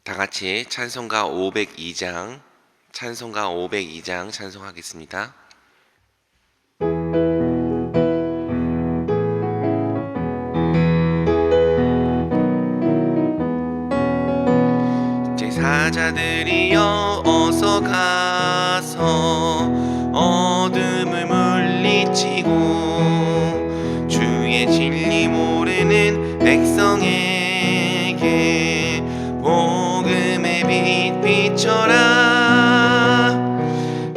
다 같이 찬송가 502장 찬송하겠습니다. 제사자들이여 어서 가서 어둠을 물리치고 주의 진리 모르는 백성에게 복음의 빛 비춰라.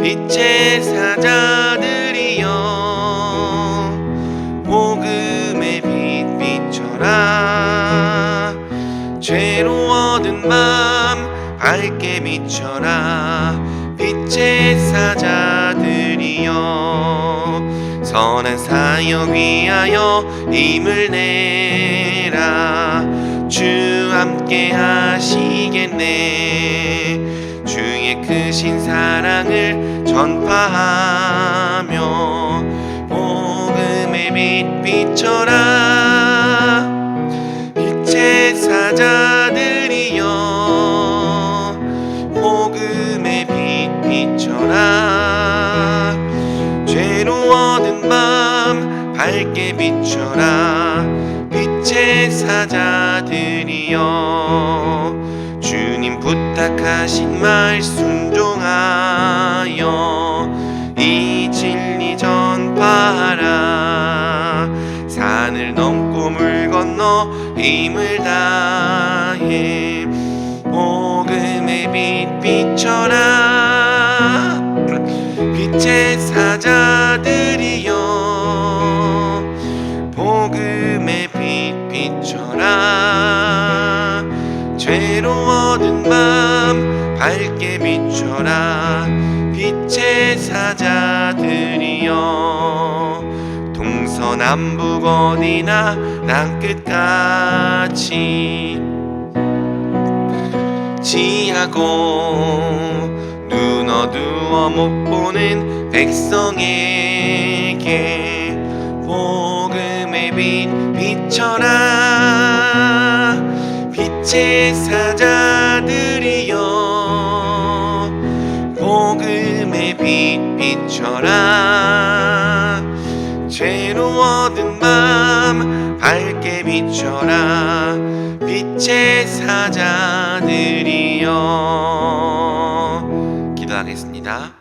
빛의 사자들이여 복음의 빛 비춰라. 죄로워든 밤 밝게 비춰라. 빛의 사자들이여 선한 사역 위하여 힘을 내라. 주 함께 하시겠네. 주의 크신 사랑을 전파하며 복음의 빛 비춰라. 빛의 사자들이여 복음의 빛 비춰라. 죄로워든 밤 밝게 비춰라. 빛의 사자들이여 주님 부탁하신 말 순종하여 이 진리 전파하라. 산을 넘고 물 건너 힘을 다해 복음의 빛 비춰라. 빛의 사자들이여 복음의 빛 비춰라. 죄로워든 밤 밝게 비춰라. 빛의 사자들이여 동서남북 어디나 땅끝같이 지하고 눈 어두워 못 보는 백성에게 복음의 빛 비춰라. 빛의 사자들이여 복음의 빛 비춰라. 죄로워든 밤 밝게 비춰라. 빛의 사자들이여. 기도하겠습니다.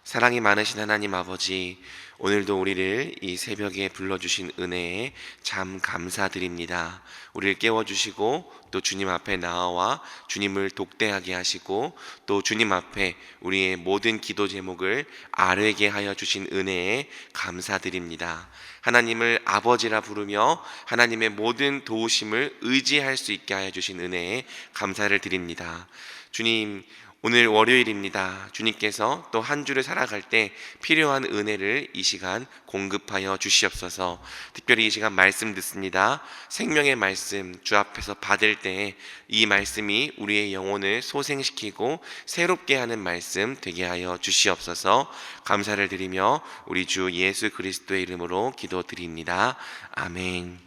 사랑이 많으신 하나님 아버지, 오늘도 우리를 이 새벽에 불러주신 은혜에 참 감사드립니다. 우리를 깨워주시고 또 주님 앞에 나와 주님을 독대하게 하시고 또 주님 앞에 우리의 모든 기도 제목을 아뢰게 하여 주신 은혜에 감사드립니다. 하나님을 아버지라 부르며 하나님의 모든 도우심을 의지할 수 있게 하여 주신 은혜에 감사를 드립니다. 주님, 오늘 월요일입니다. 주님께서 또 한 주를 살아갈 때 필요한 은혜를 이 시간 공급하여 주시옵소서. 특별히 이 시간 말씀 듣습니다. 생명의 말씀 주 앞에서 받을 때 이 말씀이 우리의 영혼을 소생시키고 새롭게 하는 말씀 되게 하여 주시옵소서. 감사를 드리며 우리 주 예수 그리스도의 이름으로 기도드립니다. 아멘.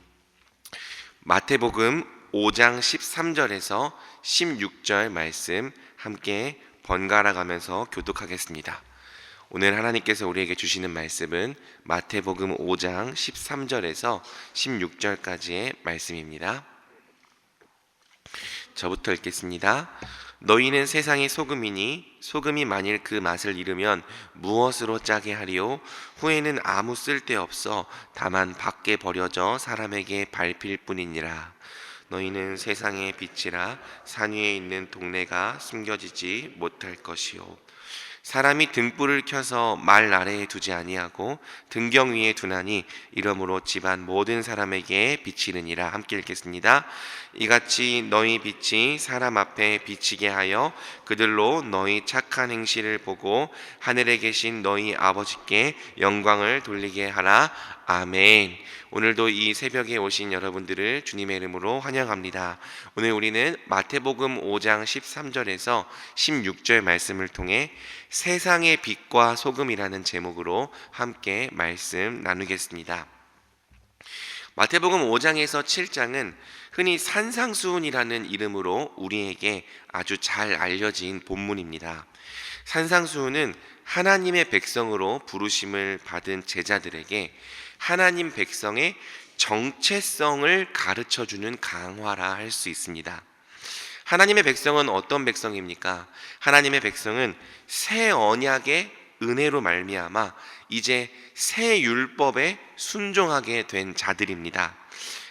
마태복음 5장 13절에서 16절 말씀 함께 번갈아 가면서 교독하겠습니다. 오늘 하나님께서 우리에게 주시는 말씀은 마태복음 5장 13절에서 16절까지의 말씀입니다. 저부터 읽겠습니다. 너희는 세상의 소금이니 소금이 만일 그 맛을 잃으면 무엇으로 짜게 하리요? 후에는 아무 쓸데없어 다만 밖에 버려져 사람에게 밟힐 뿐이니라. 너희는 세상의 빛이라. 산 위에 있는 동네가 숨겨지지 못할 것이요. 사람이 등불을 켜서 말 아래에 두지 아니하고 등경 위에 두나니 이러므로 집안 모든 사람에게 비치느니라. 함께 읽겠습니다. 이같이 너희 빛이 사람 앞에 비치게 하여 그들로 너희 착한 행실을 보고 하늘에 계신 너희 아버지께 영광을 돌리게 하라. 아멘. 오늘도 이 새벽에 오신 여러분들을 주님의 이름으로 환영합니다. 오늘 우리는 마태복음 5장 13절에서 16절 말씀을 통해 세상의 빛과 소금이라는 제목으로 함께 말씀 나누겠습니다. 마태복음 5장에서 7장은 흔히 산상수훈이라는 이름으로 우리에게 아주 잘 알려진 본문입니다. 산상수훈은 하나님의 백성으로 부르심을 받은 제자들에게 하나님 백성의 정체성을 가르쳐주는 강화라 할 수 있습니다. 하나님의 백성은 어떤 백성입니까? 하나님의 백성은 새 언약의 은혜로 말미암아 이제 새 율법에 순종하게 된 자들입니다.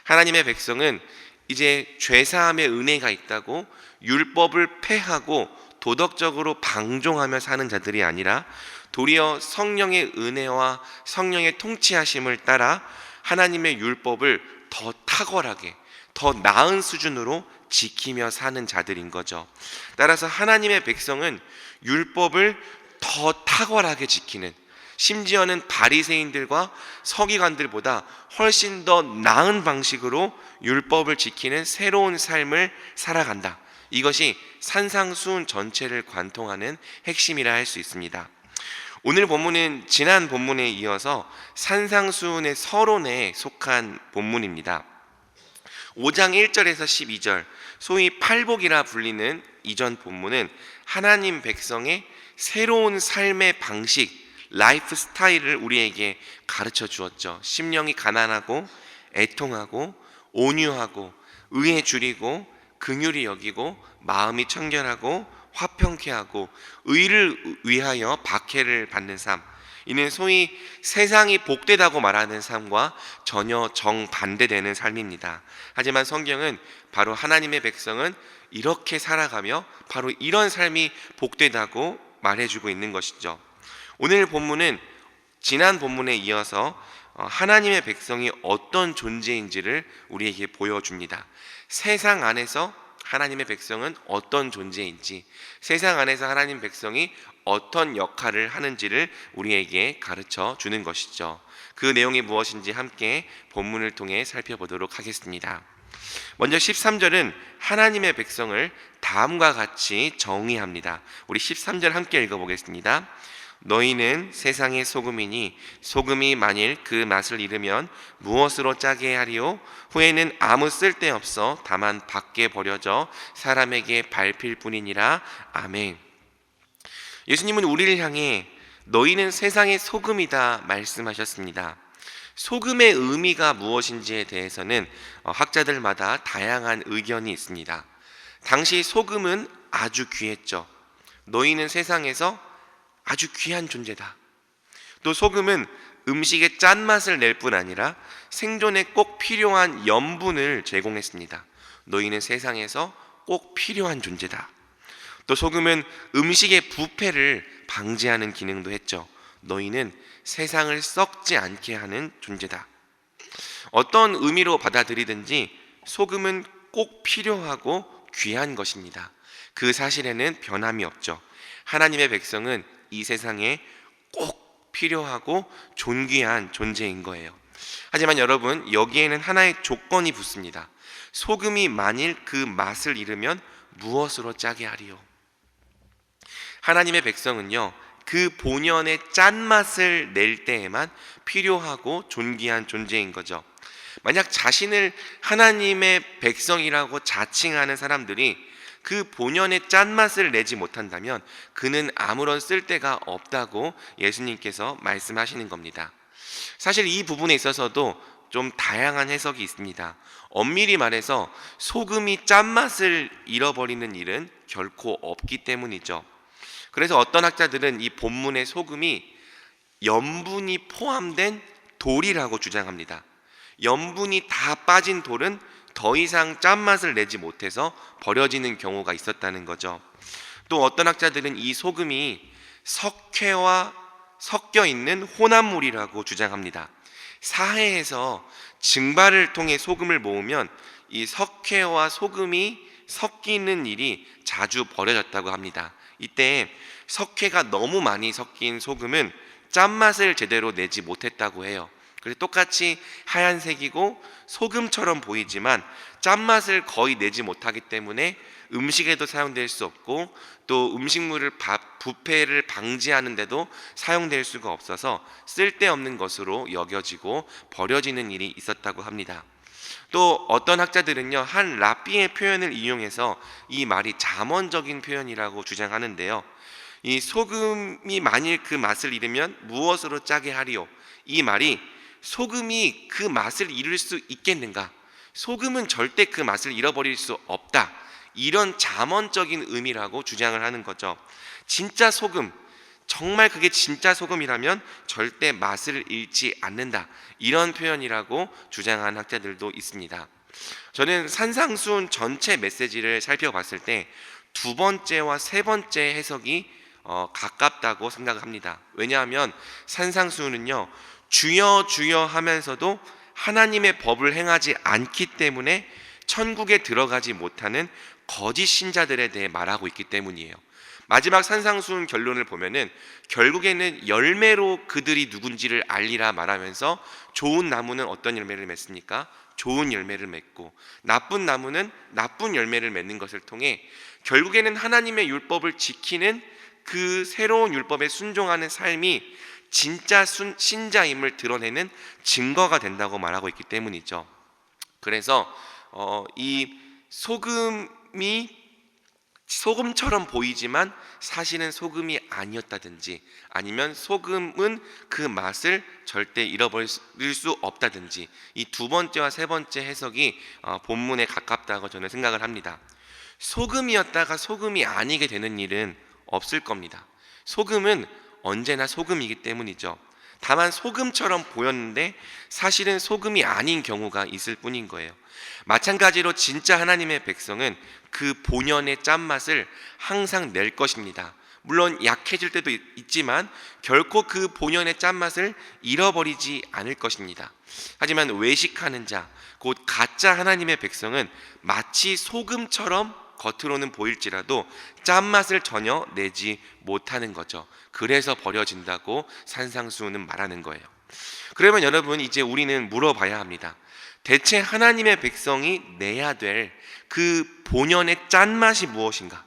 하나님의 백성은 이제 죄사함의 은혜가 있다고 율법을 폐하고 도덕적으로 방종하며 사는 자들이 아니라 도리어 성령의 은혜와 성령의 통치하심을 따라 하나님의 율법을 더 탁월하게, 더 나은 수준으로 지키며 사는 자들인 거죠. 따라서 하나님의 백성은 율법을 더 탁월하게 지키는, 심지어는 바리새인들과 서기관들보다 훨씬 더 나은 방식으로 율법을 지키는 새로운 삶을 살아간다. 이것이 산상수훈 전체를 관통하는 핵심이라 할 수 있습니다. 오늘 본문은 지난 본문에 이어서 산상수훈의 서론에 속한 본문입니다. 5장 1절에서 12절, 소위 팔복이라 불리는 이전 본문은 하나님 백성의 새로운 삶의 방식, 라이프 스타일을 우리에게 가르쳐 주었죠. 심령이 가난하고 애통하고 온유하고 의에 줄이고 긍휼히 여기고 마음이 청결하고 화평케 하고 의를 위하여 박해를 받는 삶, 이는 소위 세상이 복되다고 말하는 삶과 전혀 정반대되는 삶입니다. 하지만 성경은 바로 하나님의 백성은 이렇게 살아가며 바로 이런 삶이 복되다고 말해주고 있는 것이죠. 오늘 본문은 지난 본문에 이어서 하나님의 백성이 어떤 존재인지를 우리에게 보여줍니다. 세상 안에서 하나님의 백성은 어떤 존재인지, 세상 안에서 하나님 백성이 어떤 역할을 하는지를 우리에게 가르쳐 주는 것이죠. 그 내용이 무엇인지 함께 본문을 통해 살펴보도록 하겠습니다. 먼저 13절은 하나님의 백성을 다음과 같이 정의합니다. 우리 13절 함께 읽어보겠습니다. 너희는 세상의 소금이니 소금이 만일 그 맛을 잃으면 무엇으로 짜게 하리요? 후에는 아무 쓸데없어 다만 밖에 버려져 사람에게 밟힐 뿐이니라. 아멘. 예수님은 우리를 향해 너희는 세상의 소금이다 말씀하셨습니다. 소금의 의미가 무엇인지에 대해서는 학자들마다 다양한 의견이 있습니다. 당시 소금은 아주 귀했죠. 너희는 세상에서 아주 귀한 존재다. 또 소금은 음식의 짠맛을 낼 뿐 아니라 생존에 꼭 필요한 염분을 제공했습니다. 너희는 세상에서 꼭 필요한 존재다. 또 소금은 음식의 부패를 방지하는 기능도 했죠. 너희는 세상을 썩지 않게 하는 존재다. 어떤 의미로 받아들이든지 소금은 꼭 필요하고 귀한 것입니다. 그 사실에는 변함이 없죠. 하나님의 백성은 이 세상에 꼭 필요하고 존귀한 존재인 거예요. 하지만 여러분, 여기에는 하나의 조건이 붙습니다. 소금이 만일 그 맛을 잃으면 무엇으로 짜게 하리요? 하나님의 백성은요, 그 본연의 짠맛을 낼 때에만 필요하고 존귀한 존재인 거죠. 만약 자신을 하나님의 백성이라고 자칭하는 사람들이 그 본연의 짠맛을 내지 못한다면 그는 아무런 쓸데가 없다고 예수님께서 말씀하시는 겁니다. 사실 이 부분에 있어서도 좀 다양한 해석이 있습니다. 엄밀히 말해서 소금이 짠맛을 잃어버리는 일은 결코 없기 때문이죠. 그래서 어떤 학자들은 이 본문의 소금이 염분이 포함된 돌이라고 주장합니다. 염분이 다 빠진 돌은 더 이상 짠맛을 내지 못해서 버려지는 경우가 있었다는 거죠. 또 어떤 학자들은 이 소금이 석회와 섞여 있는 혼합물이라고 주장합니다. 사해에서 증발을 통해 소금을 모으면 이 석회와 소금이 섞이는 일이 자주 벌어졌다고 합니다. 이때 석회가 너무 많이 섞인 소금은 짠맛을 제대로 내지 못했다고 해요. 그래서 똑같이 하얀색이고 소금처럼 보이지만 짠맛을 거의 내지 못하기 때문에 음식에도 사용될 수 없고 또 음식물을 부패를 방지하는 데도 사용될 수가 없어서 쓸데없는 것으로 여겨지고 버려지는 일이 있었다고 합니다. 또 어떤 학자들은요, 한 랍비의 표현을 이용해서 이 말이 잠언적인 표현이라고 주장하는데요. 이 소금이 만일 그 맛을 잃으면 무엇으로 짜게 하리요? 이 말이 소금이 그 맛을 잃을 수 있겠는가? 소금은 절대 그 맛을 잃어버릴 수 없다. 이런 잠언적인 의미라고 주장을 하는 거죠. 진짜 소금, 정말 그게 진짜 소금이라면 절대 맛을 잃지 않는다. 이런 표현이라고 주장한 학자들도 있습니다. 저는 산상수훈 전체 메시지를 살펴봤을 때 두 번째와 세 번째 해석이 가깝다고 생각합니다. 왜냐하면 산상수훈은요, 주여 주여 하면서도 하나님의 법을 행하지 않기 때문에 천국에 들어가지 못하는 거짓 신자들에 대해 말하고 있기 때문이에요. 마지막 산상수훈 결론을 보면은 결국에는 열매로 그들이 누군지를 알리라 말하면서 좋은 나무는 어떤 열매를 맺습니까? 좋은 열매를 맺고 나쁜 나무는 나쁜 열매를 맺는 것을 통해 결국에는 하나님의 율법을 지키는 그 새로운 율법에 순종하는 삶이 진짜 신자임을 드러내는 증거가 된다고 말하고 있기 때문이죠. 그래서 이 소금이 소금처럼 보이지만 사실은 소금이 아니었다든지, 아니면 소금은 그 맛을 절대 잃어버릴 수 없다든지, 이 두 번째와 세 번째 해석이 본문에 가깝다고 저는 생각을 합니다. 소금이었다가 소금이 아니게 되는 일은 없을 겁니다. 소금은 언제나 소금이기 때문이죠. 다만 소금처럼 보였는데 사실은 소금이 아닌 경우가 있을 뿐인 거예요. 마찬가지로 진짜 하나님의 백성은 그 본연의 짠맛을 항상 낼 것입니다. 물론 약해질 때도 있지만 결코 그 본연의 짠맛을 잃어버리지 않을 것입니다. 하지만 외식하는 자, 곧 가짜 하나님의 백성은 마치 소금처럼 겉으로는 보일지라도 짠맛을 전혀 내지 못하는 거죠. 그래서 버려진다고 산상수훈은 말하는 거예요. 그러면 여러분, 이제 우리는 물어봐야 합니다. 대체 하나님의 백성이 내야 될 그 본연의 짠맛이 무엇인가?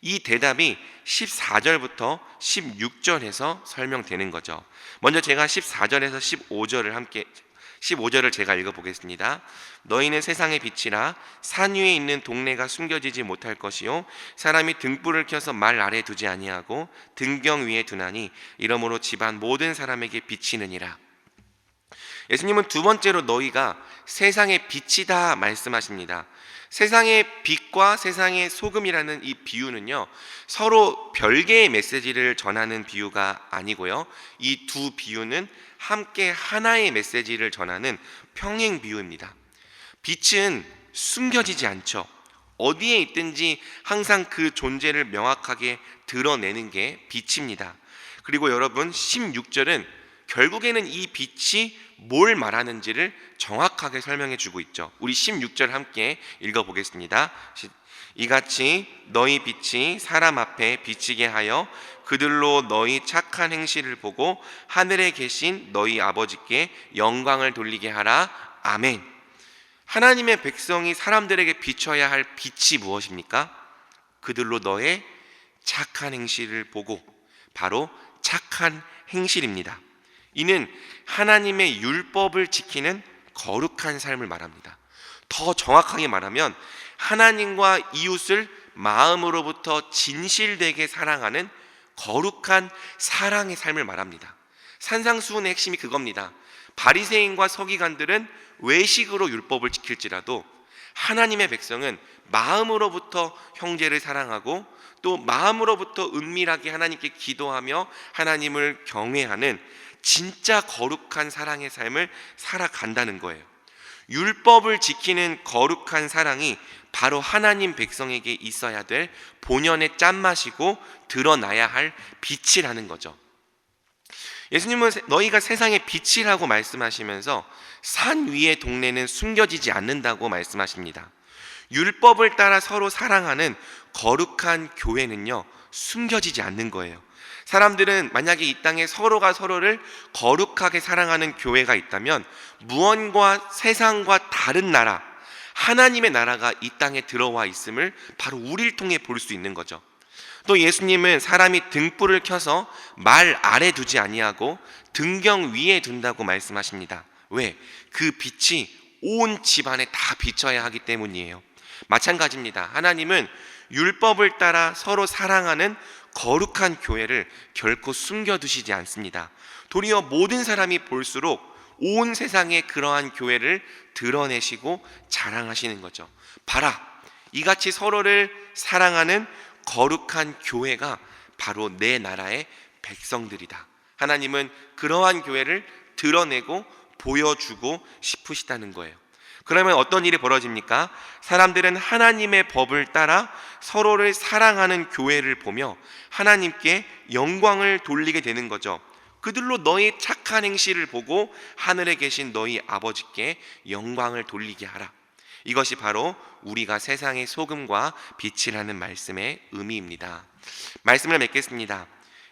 이 대답이 14절부터 16절에서 설명되는 거죠. 먼저 제가 14절에서 15절을 제가 읽어보겠습니다. 너희는 세상의 빛이라. 산 위에 있는 동네가 숨겨지지 못할 것이요, 사람이 등불을 켜서 말 아래 두지 아니하고 등경 위에 두나니 이러므로 집안 모든 사람에게 비치느니라. 예수님은 두 번째로 너희가 세상의 빛이다 말씀하십니다. 세상의 빛과 세상의 소금이라는 이 비유는요, 서로 별개의 메시지를 전하는 비유가 아니고요, 이 두 비유는 함께 하나의 메시지를 전하는 평행 비유입니다. 빛은 숨겨지지 않죠. 어디에 있든지 항상 그 존재를 명확하게 드러내는 게 빛입니다. 그리고 여러분, 16절은 결국에는 이 빛이 뭘 말하는지를 정확하게 설명해 주고 있죠. 우리 16절 함께 읽어보겠습니다. 이같이 너희 빛이 사람 앞에 비치게 하여 그들로 너희 착한 행실을 보고 하늘에 계신 너희 아버지께 영광을 돌리게 하라. 아멘. 하나님의 백성이 사람들에게 비춰야 할 빛이 무엇입니까? 그들로 너의 착한 행실을 보고, 바로 착한 행실입니다. 이는 하나님의 율법을 지키는 거룩한 삶을 말합니다. 더 정확하게 말하면 하나님과 이웃을 마음으로부터 진실되게 사랑하는 거룩한 사랑의 삶을 말합니다. 산상수훈의 핵심이 그겁니다. 바리새인과 서기관들은 외식으로 율법을 지킬지라도 하나님의 백성은 마음으로부터 형제를 사랑하고 또 마음으로부터 은밀하게 하나님께 기도하며 하나님을 경외하는 진짜 거룩한 사랑의 삶을 살아간다는 거예요. 율법을 지키는 거룩한 사랑이 바로 하나님 백성에게 있어야 될 본연의 짠맛이고 드러나야 할 빛이라는 거죠. 예수님은 너희가 세상의 빛이라고 말씀하시면서 산 위의 동네는 숨겨지지 않는다고 말씀하십니다. 율법을 따라 서로 사랑하는 거룩한 교회는요, 숨겨지지 않는 거예요. 사람들은 만약에 이 땅에 서로가 서로를 거룩하게 사랑하는 교회가 있다면 무언가 세상과 다른 나라, 하나님의 나라가 이 땅에 들어와 있음을 바로 우리를 통해 볼 수 있는 거죠. 또 예수님은 사람이 등불을 켜서 말 아래 두지 아니하고 등경 위에 둔다고 말씀하십니다. 왜? 그 빛이 온 집안에 다 비춰야 하기 때문이에요. 마찬가지입니다. 하나님은 율법을 따라 서로 사랑하는 거룩한 교회를 결코 숨겨두시지 않습니다. 도리어 모든 사람이 볼수록 온 세상에 그러한 교회를 드러내시고 자랑하시는 거죠. 봐라, 이같이 서로를 사랑하는 거룩한 교회가 바로 내 나라의 백성들이다. 하나님은 그러한 교회를 드러내고 보여주고 싶으시다는 거예요. 그러면 어떤 일이 벌어집니까? 사람들은 하나님의 법을 따라 서로를 사랑하는 교회를 보며 하나님께 영광을 돌리게 되는 거죠. 그들로 너희 착한 행실을 보고 하늘에 계신 너희 아버지께 영광을 돌리게 하라. 이것이 바로 우리가 세상의 소금과 빛이라는 말씀의 의미입니다. 말씀을 맺겠습니다.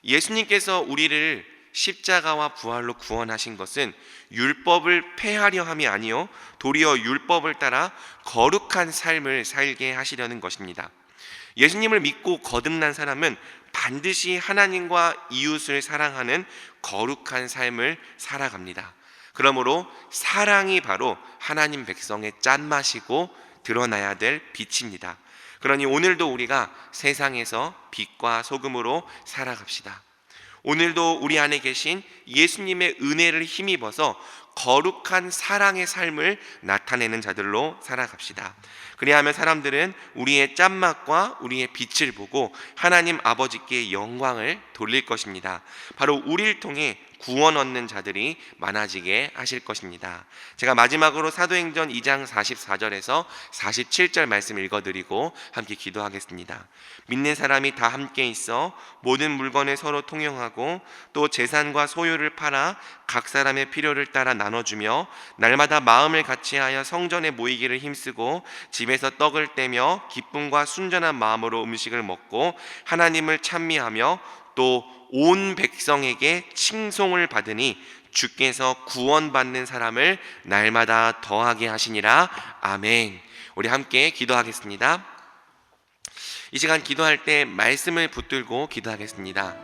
예수님께서 우리를 십자가와 부활로 구원하신 것은 율법을 폐하려 함이 아니요 도리어 율법을 따라 거룩한 삶을 살게 하시려는 것입니다. 예수님을 믿고 거듭난 사람은 반드시 하나님과 이웃을 사랑하는 거룩한 삶을 살아갑니다. 그러므로 사랑이 바로 하나님 백성의 짠맛이고 드러나야 될 빛입니다. 그러니 오늘도 우리가 세상에서 빛과 소금으로 살아갑시다. 오늘도 우리 안에 계신 예수님의 은혜를 힘입어서 거룩한 사랑의 삶을 나타내는 자들로 살아갑시다. 그리하면 사람들은 우리의 짠맛과 우리의 빛을 보고 하나님 아버지께 영광을 돌릴 것입니다. 바로 우리를 통해 구원 얻는 자들이 많아지게 하실 것입니다. 제가 마지막으로 사도행전 2장 44절에서 47절 말씀 읽어드리고 함께 기도하겠습니다. 믿는 사람이 다 함께 있어 모든 물건을 서로 통용하고 또 재산과 소유를 팔아 각 사람의 필요를 따라 나눠주며 날마다 마음을 같이하여 성전에 모이기를 힘쓰고 집에서 떡을 떼며 기쁨과 순전한 마음으로 음식을 먹고 하나님을 찬미하며 또 온 백성에게 칭송을 받으니 주께서 구원받는 사람을 날마다 더하게 하시니라. 아멘. 우리 함께 기도하겠습니다. 이 시간 기도할 때 말씀을 붙들고 기도하겠습니다.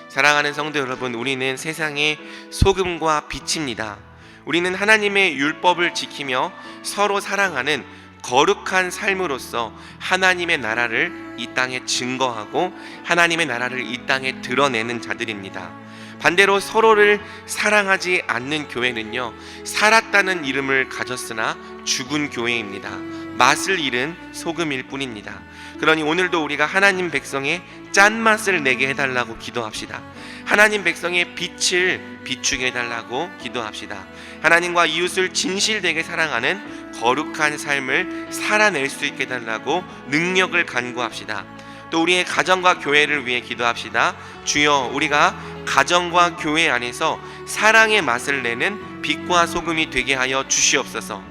사랑하는 성도 여러분, 우리는 세상의 소금과 빛입니다. 우리는 하나님의 율법을 지키며 서로 사랑하는 거룩한 삶으로서 하나님의 나라를 이 땅에 증거하고 하나님의 나라를 이 땅에 드러내는 자들입니다. 반대로 서로를 사랑하지 않는 교회는요, 살았다는 이름을 가졌으나 죽은 교회입니다. 맛을 잃은 소금일 뿐입니다. 그러니 오늘도 우리가 하나님 백성의 짠맛을 내게 해달라고 기도합시다. 하나님 백성의 빛을 비추게 해달라고 기도합시다. 하나님과 이웃을 진실되게 사랑하는 거룩한 삶을 살아낼 수 있게 해달라고 능력을 간구합시다. 또 우리의 가정과 교회를 위해 기도합시다. 주여, 우리가 가정과 교회 안에서 사랑의 맛을 내는 빛과 소금이 되게 하여 주시옵소서.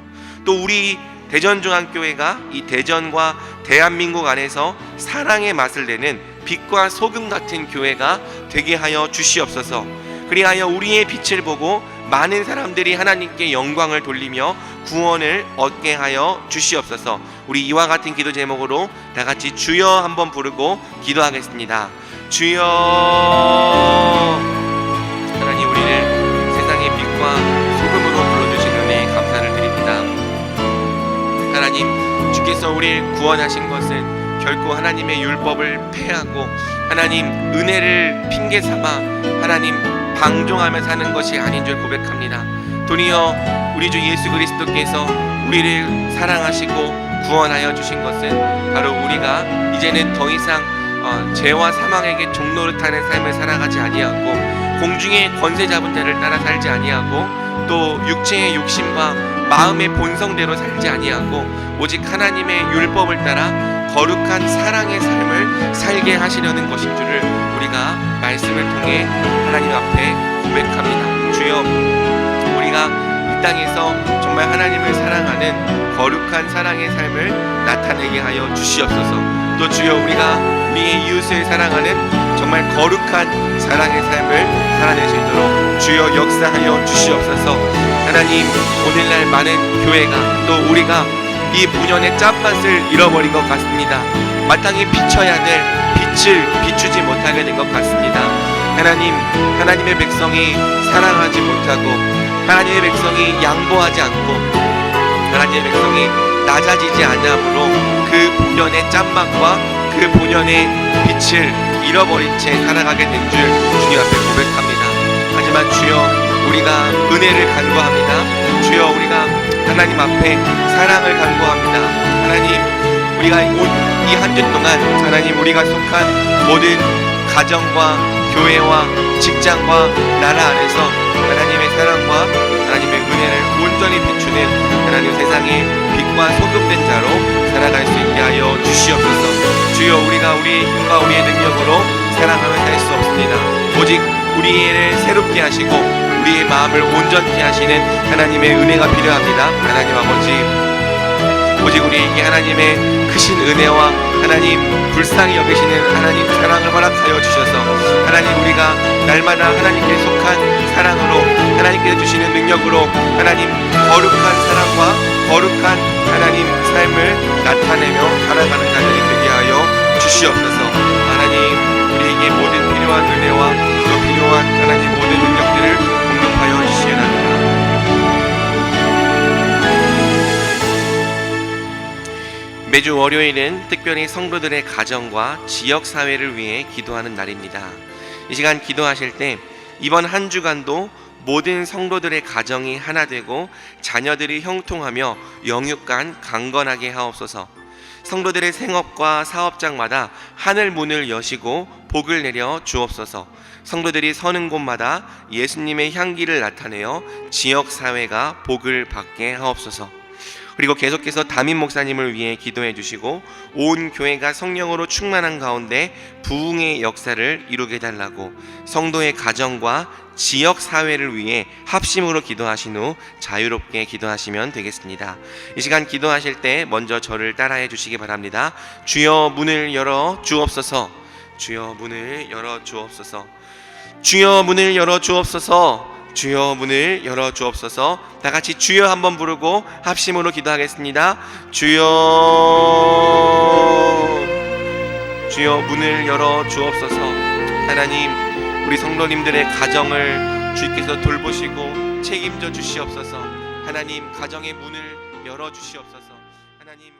또 우리 대전중앙교회가 이 대전과 대한민국 안에서 사랑의 맛을 내는 빛과 소금 같은 교회가 되게 하여 주시옵소서. 그리하여 우리의 빛을 보고 많은 사람들이 하나님께 영광을 돌리며 구원을 얻게 하여 주시옵소서. 우리 이와 같은 기도 제목으로 다 같이 주여 한번 부르고 기도하겠습니다. 주여. 하나님, 우리를 세상의 빛과 소금으로 불러주신 은혜에 감사를 드립니다. 하나님, 주께서 우리를 구원하신 것은 결코 하나님의 율법을 폐하고 하나님 은혜를 핑계 삼아 하나님 방종하며 사는 것이 아닌 줄 고백합니다. 도리어 우리 주 예수 그리스도께서 우리를 사랑하시고 구원하여 주신 것은 바로 우리가 이제는 더 이상 죄와 사망에게 종노릇하는 삶을 살아가지 아니하고 공중의 권세 잡은 자를 따라 살지 아니하고 또 육체의 욕심과 마음의 본성대로 살지 아니하고 오직 하나님의 율법을 따라 거룩한 사랑의 삶을 살게 하시려는 것인 줄을 우리가 말씀을 통해 하나님 앞에 고백합니다. 주여, 우리가 이 땅에서 정말 하나님을 사랑하는 거룩한 사랑의 삶을 나타내게 하여 주시옵소서. 또 주여, 우리가 우리의 이웃을 사랑하는 정말 거룩한 사랑의 삶을 살아낼 수 있도록 주여 역사하여 주시옵소서. 하나님, 오늘날 많은 교회가 또 우리가 이 본연의 짠맛을 잃어버린 것 같습니다. 마땅히 비춰야 될 빛을 비추지 못하게 된 것 같습니다. 하나님, 하나님의 백성이 사랑하지 못하고 하나님의 백성이 양보하지 않고 하나님의 백성이 낮아지지 아니하므로 그 본연의 짬막과 그 본연의 빛을 잃어버린 채 살아가게 된 줄 주님 앞에 고백합니다. 하지만 주여, 우리가 은혜를 간구합니다. 주여, 우리가 하나님 앞에 사랑을 간구합니다. 하나님, 우리가 이 한 주 동안 하나님, 우리가 속한 모든 가정과 교회와 직장과 나라 안에서 하나님의 사랑과 하나님의 은혜를 온전히 비추는 하나님 세상의 빛과 소금된 자로 살아갈 수 있게 하여 주시옵소서. 주여, 우리가 우리의 힘과 우리의 능력으로 사랑하며 살 수 없습니다. 오직 우리를 새롭게 하시고 우리의 마음을 온전케 하시는 하나님의 은혜가 필요합니다. 하나님 아버지, 오직 우리에게 하나님의 크신 은혜와 하나님 불쌍히 여기시는 하나님 사랑을 허락하여 주셔서 하나님, 우리가 날마다 하나님께 속한 사랑으로 하나님께서 주시는 능력으로 하나님 거룩한 사랑과 거룩한 하나님 삶을 나타내며 살아가는 자들이 되게 하여 주시옵소서. 하나님, 우리에게 모든 필요한 은혜와 또 필요한 하나님 모든 능력들을 공급하여 주시옵소서. 매주 월요일은 특별히 성도들의 가정과 지역사회를 위해 기도하는 날입니다. 이 시간 기도하실 때 이번 한 주간도 모든 성도들의 가정이 하나 되고 자녀들이 형통하며 영육간 강건하게 하옵소서. 성도들의 생업과 사업장마다 하늘 문을 여시고 복을 내려 주옵소서. 성도들이 서는 곳마다 예수님의 향기를 나타내어 지역사회가 복을 받게 하옵소서. 그리고 계속해서 담임 목사님을 위해 기도해 주시고 온 교회가 성령으로 충만한 가운데 부흥의 역사를 이루게 해달라고 성도의 가정과 지역 사회를 위해 합심으로 기도하신 후 자유롭게 기도하시면 되겠습니다. 이 시간 기도하실 때 먼저 저를 따라해 주시기 바랍니다. 주여, 문을 열어 주옵소서. 주여, 문을 열어 주옵소서. 주여, 문을 열어 주옵소서. 주여, 문을 열어 주옵소서. 다 같이 주여 한번 부르고 합심으로 기도하겠습니다. 주여, 주여, 문을 열어 주옵소서. 하나님, 우리 성도님들의 가정을 주께서 돌보시고 책임져 주시옵소서. 하나님, 가정의 문을 열어 주시옵소서. 하나님,